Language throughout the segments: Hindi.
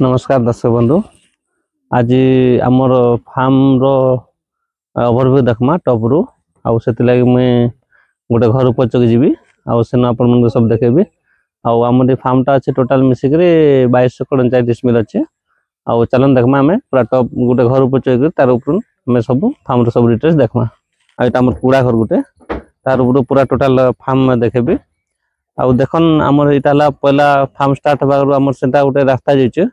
नमस्कार दर्शक बंधु। आज आमर फार्म रो ओवरव्यू देखमा टॉप रु आउ से लगे मुझे गोटे घर पचक जी आसन आप सब देखेबी आम फार्म टा अच्छे टोटाल मिसिक 2249 मिल अच्छे आउ चलन देखमा आम पूरा टॉप गोटे घर पचक तार ऊपर आम सब फार्म सब डिटेल्स देखमा आम कूड़ा घर गोटे तार ऊपर पूरा टोटाल फार्म देखेबी आउ देखन आमर यहाँ पहला फार्म स्टार्ट होगा आम से गोटे रास्ता जाइए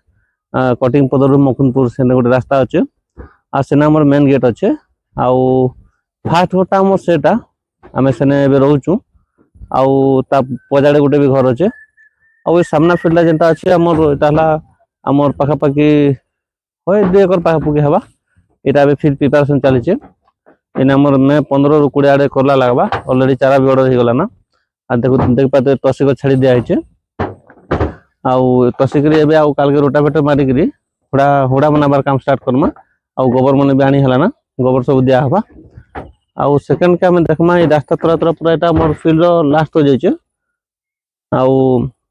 कटिंग पदर मुकुंदपुर से गोटे रास्ता अच्छे आना आम मेन गेट अच्छे आउ फास्ट घरटा आम सेटा आम सेने रोचु आउ पजाड़े गोटे भी घर अच्छे आउ सामना फील्ड जेनटा अच्छे आमर आमर पाखापाखि है 2 एकर पाखापाखि हवा यहाँ फील्ड प्रिपेरेसन चली आमर मे 15 ରୁ 20 आड़े करला लगवा ऑलरेडी चारा भी ऑर्डर हो गला ना आ देख पाते टसिक छाड़ी दिया है आउ टसिक आउ काल के रोटावेटर मारिक हुड़ा बनाबार काम स्टार्ट करमा आउ गोबर मन भी आनी है ना गोबर सब दिया हवा आउ सेकंड के आम देखमा ये रास्ता तरा तरा पूरा यहाँ मोर फील्ड लास्ट हो जाइए आउ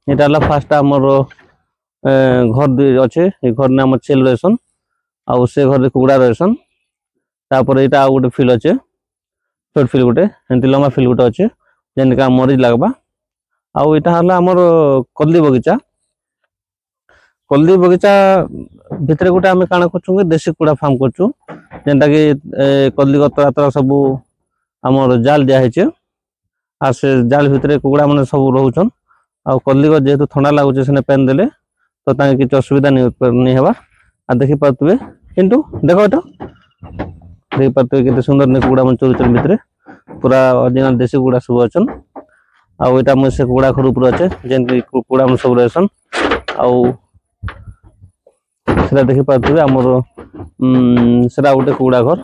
यहाँ फास्ट आमर घर अच्छे ये घर ने आम चेल रहसन आउ से घर कुकुड़ा रहसन तापर यहाँ गोटे फील्ड अच्छे छोट फील्ड गोटे एमती लंबा फील्ड गोटे अच्छे जेनका मरीज लगवा आउ यहाँ है आमर कल्दी बगीचा भितर गोटे आम काण कर देशी कुड़ा फार्म करचु जेनटा कि कल्दी तरा तरा सब आमर जाल दिखाई आ से जाल भितर कुकुड़ा मैंने सब रोचन आ कल्दी जेहेतु ठंडा लगुचे से पेन देले तो किसी असुविधा नहीं हवा आ देखी पारे किंतु देख ये देखी पारे के सुंदर नहीं कुकुड़ा मन चोरुचन भितर पूरा ओरिजिनल देशी कुकुड़ा सब अच्छन आउ यहाँ मुझे से कुकुड़ा घर ऊपर अच्छे जेन कुकुड़ा मन सब रहसन आउ से देखी पारे आमर से गोटे कुकुड़ा घर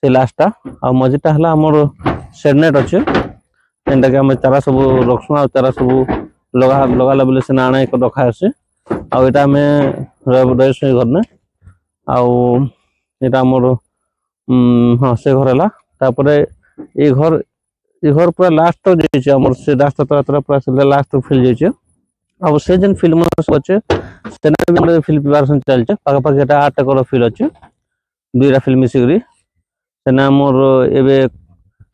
से लास्टा आ मझीटा है आमर सेडनेट अच्छे जेनटा कि आम चारा सब रखसु आ चारा सब लगाला बोले से आना एक रखा आसे आउ आम रही घर ने आउ यहाँ आमर हाँ से घर है तापर ये घर पूरा लास्ट तक जाइए आमर से रास्ता तरा तरा पूरा लास्ट तक फील्ड जाइए अब से जेन फील्ड में सब अच्छे से फील्ड प्रिपेरेसन चलचे पाखापाखि 8 एकर फील्ड अच्छे 2टा फील्ड मिसिक सेना मोर एबे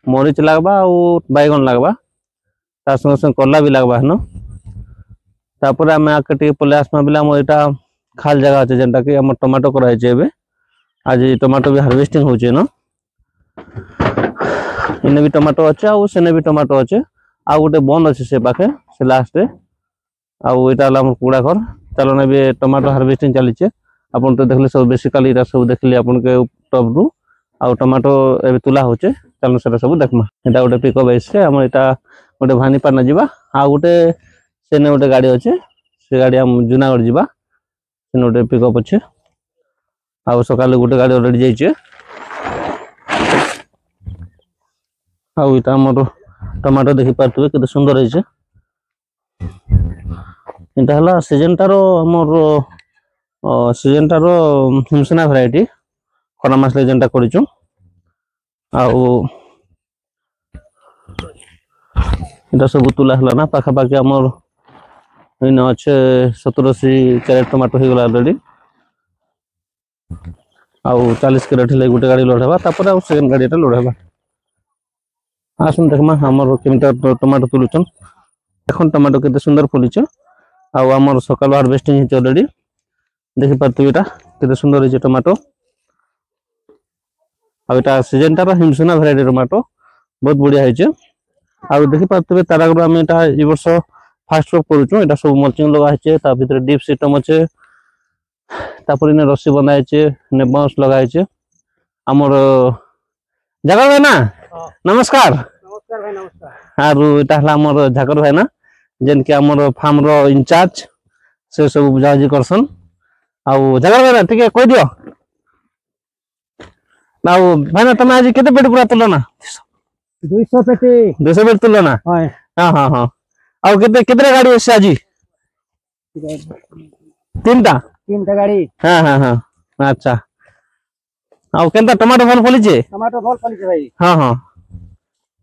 मरीच लगवा और बैगन लगवा तार संगे संगे कला भी लगवा है तापर आम आगे पले आसमा बेले आम यहाँ खाल जगह अच्छे जेनटा कि आम टमाटो कराई आज टमाटो भी हार्वेस्टिंग होचे न इने भी टमाटो अच्छे आउ सेने भी टमाटो अच्छे आउ गोटे बन अच्छे से पाखे से लास्ट आउ यहाँ कुड़ा घर चलन भी टमाटो हार्वेस्टिंग चली आपन तो देखले सब बेसिकली सब देखली अपन के टॉप रु आउ टमाटो एबे तुला होचे चलन से सब देखमा एटा गोटे पिकअप आइसे हम एटा गोटे भानीपाटना जीवा आ गोटे सेने गोटे गाड़ी अच्छे से गाड़ी हम जूनागढ़ जीवा सेने गोटे पिकअप अच्छे आउ सकाल गोटे गाड़ी ऑलरेडी जाइए आउ इटा हमर टमाटो देखि पारथुबे केते सुंदर होइছে इटा हला सीजनटारो हमर सीजनटारो हिमसना वैरायटी खरा मासले जेनटा करिछु आउ इटा सब तुला हला ना पाखा पाखी हमर इन अच्छे 1780 कैरेट टमाटो हो गला ऑलरेडी आउ 40 कैरेट ले गोटे गाड़ी लोड हेबा तापर आउ सेकंड गाड़ी एटा लोड हेबा आसन देखमा हमर केमिटा टमाटो तुलुचन देखन टमाटो केते सुंदर फुलिछ आउ हमर सकाल हार्वेस्टिंग हिच ऑलरेडी देखि पारतु एटा केते सुंदर हिच टमाटो आउ एटा सीजनटा हिमसना वैरायटी टमाटो बहुत बढ़िया हिच आउ देखि पारतु तारागुर हम एटा ई वर्ष फास्ट क्रॉप करूछु एटा सब मल्चिंग लगा हिच ता भीतर डीप सिस्टम अच्छे तापर इने रस्सी बंधा हिच ने बांस लगा हिच हमर जगह है ना नमस्कार नमस्कार भाई नमस्कार आरु एटा हला हमर झाकर भाई ना जेन के हमर फार्म रो इंचार्ज से सब बुझाजी करसन आउ झाकर भाई ना ठीक है कह दियो ना भाई ना तमे आज केते पेट पूरा तुलो ना 200 पेटी 200 पेट तुलो ना हां हां हां हां आउ केते गाड़ी है आजी 3टा गाड़ी हां हां हां अच्छा आउ केनता टमाटो फल फली छे टमाटो फल फली भाई हां हां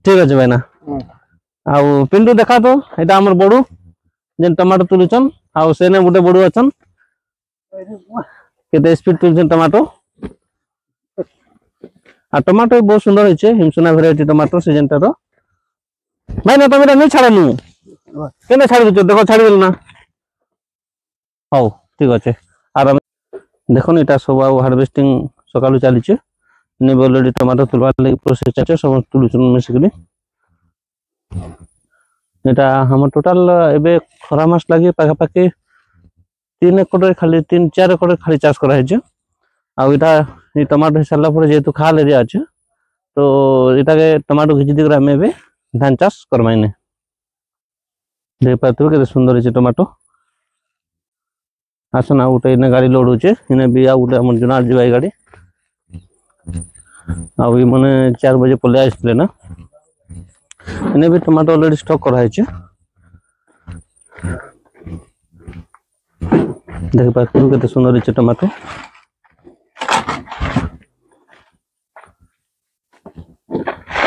ठीक है भाई ना आउ पिंटू देखा तो एटा हमर बड़ू जेन टमाटो तुलुचन आउ सेने गोटे बड़ू अछन केते स्पीड तुलछन टमाटो आ टमाटो बहुत सुंदर होइछे हिमसुना वैरायटी टमाटो सीजन टा रो भाई ना तमेरा नहीं छाड़नु केने छाड़ दो देखो छाड़ देल ना हौ ठीक अछि आराम देखो नि एटा सब हार्वेस्टिंग सकालु चली छे ने ऑलरेडी टमाटो तुलवा ले प्रोसेस चाचे सब तुलुचन मिसकली एटा हम टोटल एबे खरा मास लागि पाखा पाखी 3 एकड़ खाली 3-4 एकड़ खाली चाष करा है आ इटा ये टमाटो हिसाबला पर जेतु खाल एरिया अछि तो एटा के टमाटो घिच दिगरा में भी धान चाष करमाइने देख पातु के सुंदर है टमाटो आसना उठे इने गाड़ी लोड होचे इने भी आ उठे हमर जुनार जीवाई गाड़ी आ ई माने 4 बजे पले आइसले ना इने भी टमाटो ऑलरेडी स्टॉक करा है देख पातु के सुंदर है टमाटो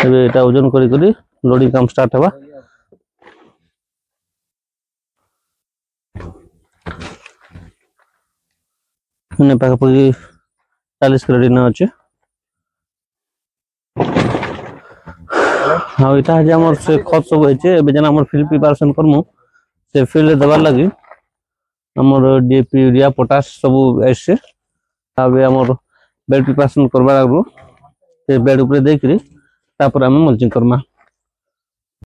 एबे एटा ओजन करी करी लोडिंग काम स्टार्ट हवा ने पाखा पाखी 40 किलो दिन अच्छे हाँ इटा जे हमर से खत सब होइछे एबे जना हमर फील्ड प्रिपरेशन करमु से फील्ड देबार लागि हमर डीएपी यूरिया पोटाश सब आइसे आबे हमर बेड प्रिपरेशन करबा लागु से बेड ऊपर देकरी तापर हम मल्चिंग करमा